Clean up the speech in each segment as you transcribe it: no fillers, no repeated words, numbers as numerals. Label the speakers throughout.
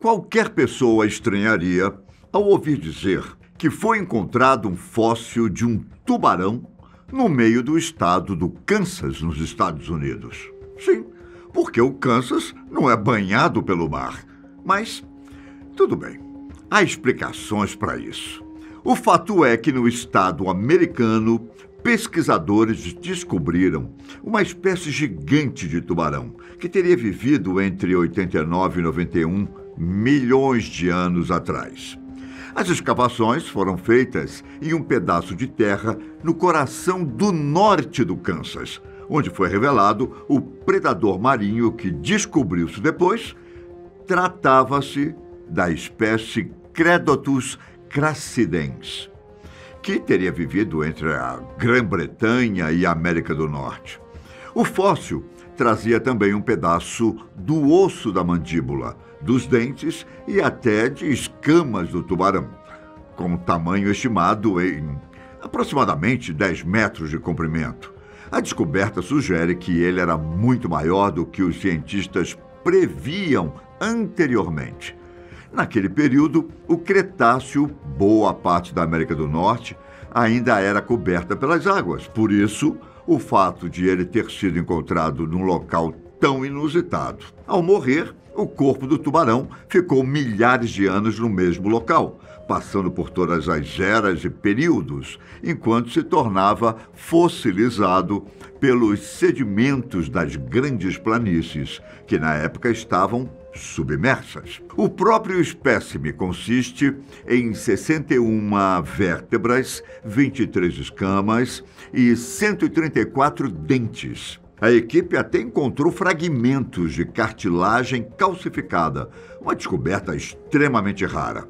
Speaker 1: Qualquer pessoa estranharia ao ouvir dizer que foi encontrado um fóssil de um tubarão no meio do estado do Kansas, nos Estados Unidos. Sim, porque o Kansas não é banhado pelo mar. Mas, tudo bem, há explicações para isso. O fato é que no estado americano, pesquisadores descobriram uma espécie gigante de tubarão que teria vivido entre 89 e 91 milhões de anos atrás. As escavações foram feitas em um pedaço de terra no coração do norte do Kansas, onde foi revelado o predador marinho que descobriu-se depois. Tratava-se da espécie Credotus crassidens, que teria vivido entre a Grã-Bretanha e a América do Norte. O fóssil trazia também um pedaço do osso da mandíbula, dos dentes e até de escamas do tubarão, com tamanho estimado em aproximadamente 10 metros de comprimento. A descoberta sugere que ele era muito maior do que os cientistas previam anteriormente. Naquele período, o Cretáceo, boa parte da América do Norte, ainda era coberta pelas águas. Por isso, o fato de ele ter sido encontrado num local tão inusitado. Ao morrer, o corpo do tubarão ficou milhares de anos no mesmo local, passando por todas as eras e períodos, enquanto se tornava fossilizado pelos sedimentos das grandes planícies, que na época estavam submersas. O próprio espécime consiste em 61 vértebras, 23 escamas e 134 dentes. A equipe até encontrou fragmentos de cartilagem calcificada, uma descoberta extremamente rara.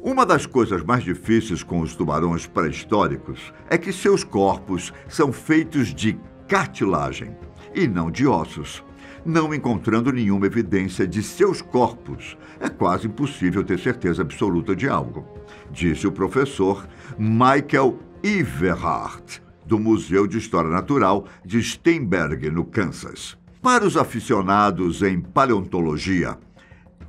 Speaker 1: Uma das coisas mais difíceis com os tubarões pré-históricos é que seus corpos são feitos de cartilagem e não de ossos. Não encontrando nenhuma evidência de seus corpos, é quase impossível ter certeza absoluta de algo, disse o professor Michael Everhart, do Museu de História Natural de Steinberg, no Kansas. Para os aficionados em paleontologia,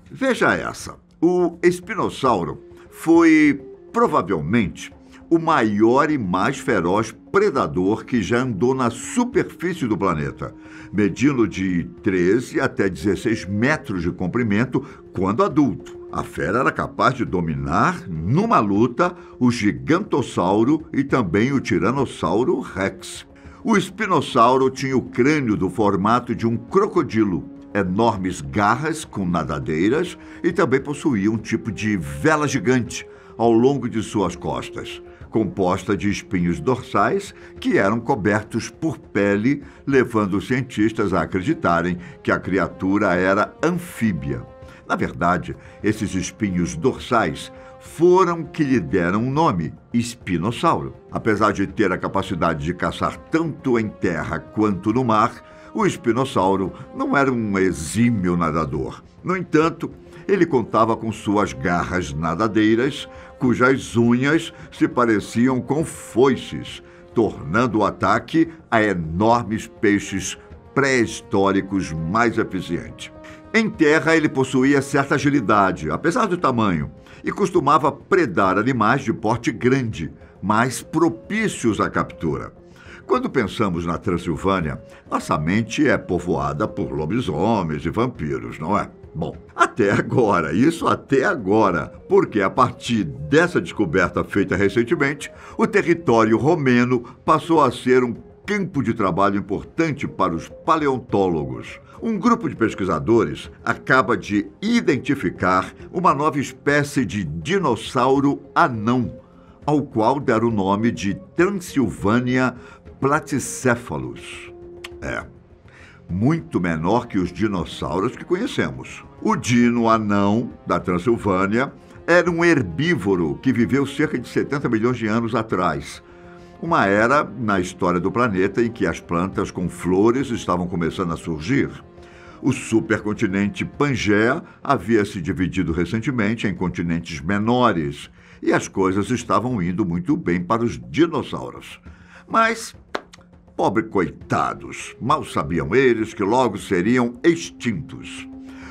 Speaker 1: veja essa. O espinossauro foi, provavelmente, o maior e mais feroz predador que já andou na superfície do planeta, medindo de 13 até 16 metros de comprimento quando adulto. A fera era capaz de dominar, numa luta, o gigantossauro e também o tiranossauro rex. O espinossauro tinha o crânio do formato de um crocodilo, enormes garras com nadadeiras e também possuía um tipo de vela gigante ao longo de suas costas, composta de espinhos dorsais que eram cobertos por pele, levando os cientistas a acreditarem que a criatura era anfíbia. Na verdade, esses espinhos dorsais foram que lhe deram o nome, espinossauro. Apesar de ter a capacidade de caçar tanto em terra quanto no mar, o espinossauro não era um exímio nadador. No entanto, ele contava com suas garras nadadeiras, cujas unhas se pareciam com foices, tornando o ataque a enormes peixes pré-históricos mais eficiente. Em terra, ele possuía certa agilidade, apesar do tamanho, e costumava predar animais de porte grande, mais propícios à captura. Quando pensamos na Transilvânia, nossa mente é povoada por lobisomens e vampiros, não é? Bom, até agora, porque a partir dessa descoberta feita recentemente, o território romeno passou a ser um campo de trabalho importante para os paleontólogos. Um grupo de pesquisadores acaba de identificar uma nova espécie de dinossauro anão, ao qual deram o nome de Transylvania platycephalus. Muito menor que os dinossauros que conhecemos. O dino anão da Transilvânia era um herbívoro que viveu cerca de 70 milhões de anos atrás. Uma era na história do planeta em que as plantas com flores estavam começando a surgir. O supercontinente Pangaea havia se dividido recentemente em continentes menores e as coisas estavam indo muito bem para os dinossauros. Mas, pobre coitados, mal sabiam eles que logo seriam extintos.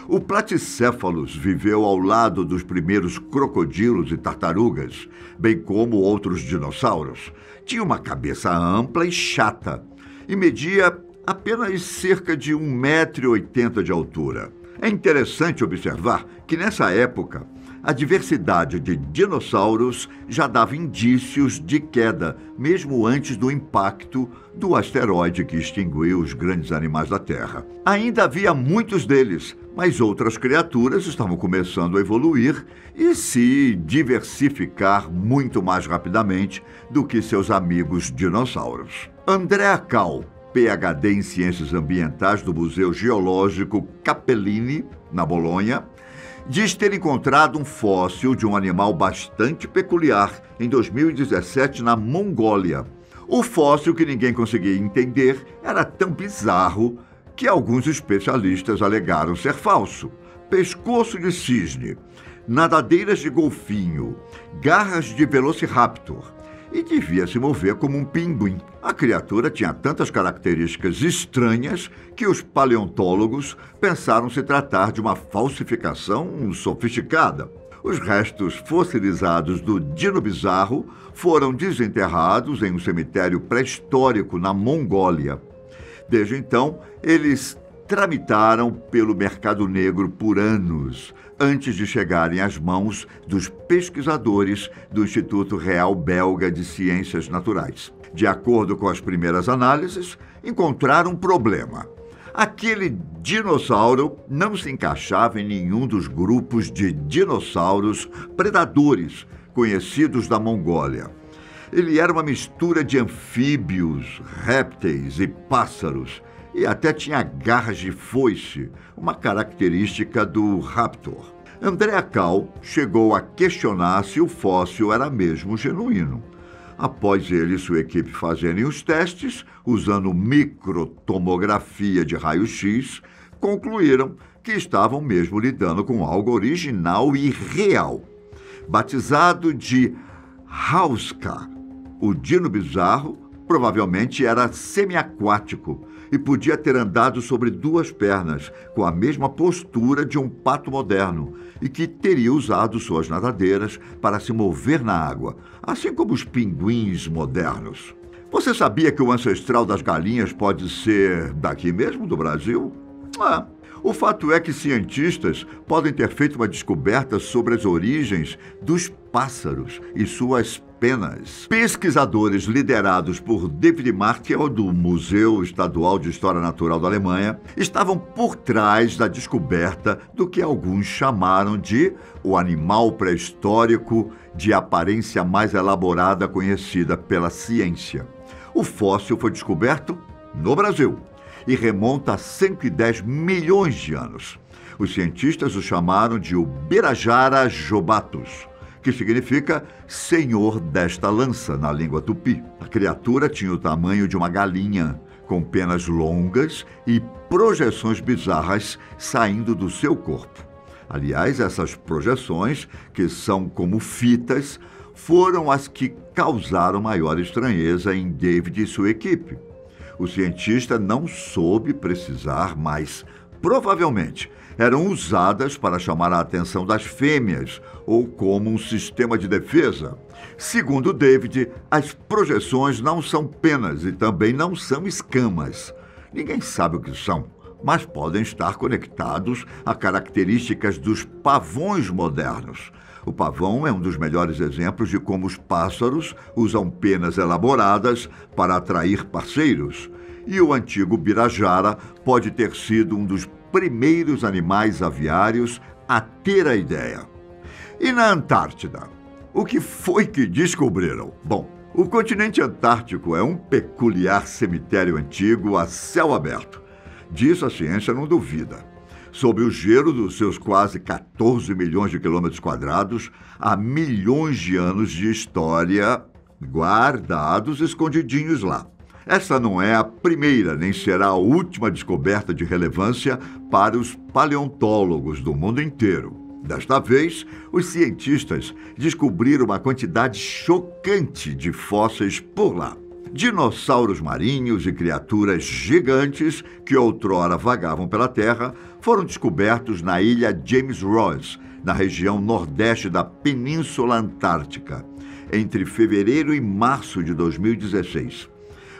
Speaker 1: O Platycephalus viveu ao lado dos primeiros crocodilos e tartarugas, bem como outros dinossauros. Tinha uma cabeça ampla e chata e media apenas cerca de 1,80 m de altura. É interessante observar que, nessa época, a diversidade de dinossauros já dava indícios de queda, mesmo antes do impacto do asteroide que extinguiu os grandes animais da Terra. Ainda havia muitos deles, mas outras criaturas estavam começando a evoluir e se diversificar muito mais rapidamente do que seus amigos dinossauros. Andrea Cal, PhD em Ciências Ambientais do Museu Geológico Cappellini, na Bolonha, diz ter encontrado um fóssil de um animal bastante peculiar em 2017 na Mongólia. O fóssil, que ninguém conseguia entender, era tão bizarro que alguns especialistas alegaram ser falso. Pescoço de cisne, nadadeiras de golfinho, garras de velociraptor e devia se mover como um pinguim. A criatura tinha tantas características estranhas que os paleontólogos pensaram se tratar de uma falsificação sofisticada. Os restos fossilizados do dino bizarro foram desenterrados em um cemitério pré-histórico na Mongólia. Desde então, eles tramitaram pelo mercado negro por anos, antes de chegarem às mãos dos pesquisadores do Instituto Real Belga de Ciências Naturais. De acordo com as primeiras análises, encontraram um problema. Aquele dinossauro não se encaixava em nenhum dos grupos de dinossauros predadores conhecidos da Mongólia. Ele era uma mistura de anfíbios, répteis e pássaros, e até tinha garras de foice, uma característica do raptor. Andrea Cal chegou a questionar se o fóssil era mesmo genuíno. Após ele e sua equipe fazerem os testes, usando microtomografia de raio-x, concluíram que estavam mesmo lidando com algo original e real. Batizado de Hauska, o dino bizarro provavelmente era semiaquático e podia ter andado sobre duas pernas, com a mesma postura de um pato moderno, e que teria usado suas nadadeiras para se mover na água, assim como os pinguins modernos. Você sabia que o ancestral das galinhas pode ser daqui mesmo, do Brasil? O fato é que cientistas podem ter feito uma descoberta sobre as origens dos pássaros e suas penas. Pesquisadores liderados por David Martel, do Museu Estadual de História Natural da Alemanha, estavam por trás da descoberta do que alguns chamaram de o animal pré-histórico de aparência mais elaborada conhecida pela ciência. O fóssil foi descoberto no Brasil e remonta a 110 milhões de anos. Os cientistas o chamaram de Ubirajara jobatus, que significa senhor desta lança na língua tupi. A criatura tinha o tamanho de uma galinha, com penas longas e projeções bizarras saindo do seu corpo. Aliás, essas projeções, que são como fitas, foram as que causaram maior estranheza em David e sua equipe. O cientista não soube precisar, mas provavelmente eram usadas para chamar a atenção das fêmeas ou como um sistema de defesa. Segundo David, as projeções não são penas e também não são escamas. Ninguém sabe o que são, mas podem estar conectados a características dos pavões modernos. O pavão é um dos melhores exemplos de como os pássaros usam penas elaboradas para atrair parceiros. E o antigo Birajara pode ter sido um dos primeiros animais aviários a ter a ideia. E na Antártida? O que foi que descobriram? Bom, o continente antártico é um peculiar cemitério antigo a céu aberto. Disso a ciência não duvida. Sob o gelo dos seus quase 14 milhões de quilômetros quadrados, há milhões de anos de história guardados escondidinhos lá. Essa não é a primeira, nem será a última descoberta de relevância para os paleontólogos do mundo inteiro. Desta vez, os cientistas descobriram uma quantidade chocante de fósseis por lá. Dinossauros marinhos e criaturas gigantes que outrora vagavam pela Terra foram descobertos na ilha James Ross, na região nordeste da Península Antártica, entre fevereiro e março de 2016.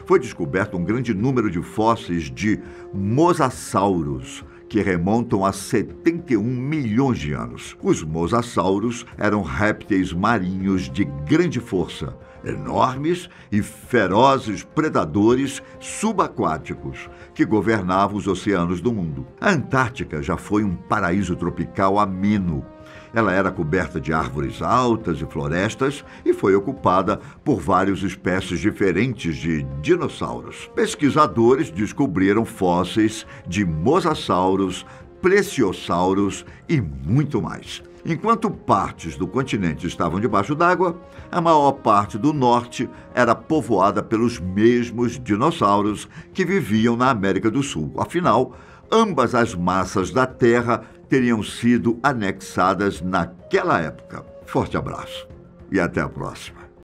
Speaker 1: Foi descoberto um grande número de fósseis de mosassauros, que remontam a 71 milhões de anos. Os mosassauros eram répteis marinhos de grande força, enormes e ferozes predadores subaquáticos que governavam os oceanos do mundo. A Antártica já foi um paraíso tropical ameno. Ela era coberta de árvores altas e florestas e foi ocupada por várias espécies diferentes de dinossauros. Pesquisadores descobriram fósseis de mosassauros, plesiosauros e muito mais. Enquanto partes do continente estavam debaixo d'água, a maior parte do norte era povoada pelos mesmos dinossauros que viviam na América do Sul. Afinal, ambas as massas da Terra teriam sido anexadas naquela época. Forte abraço e até a próxima.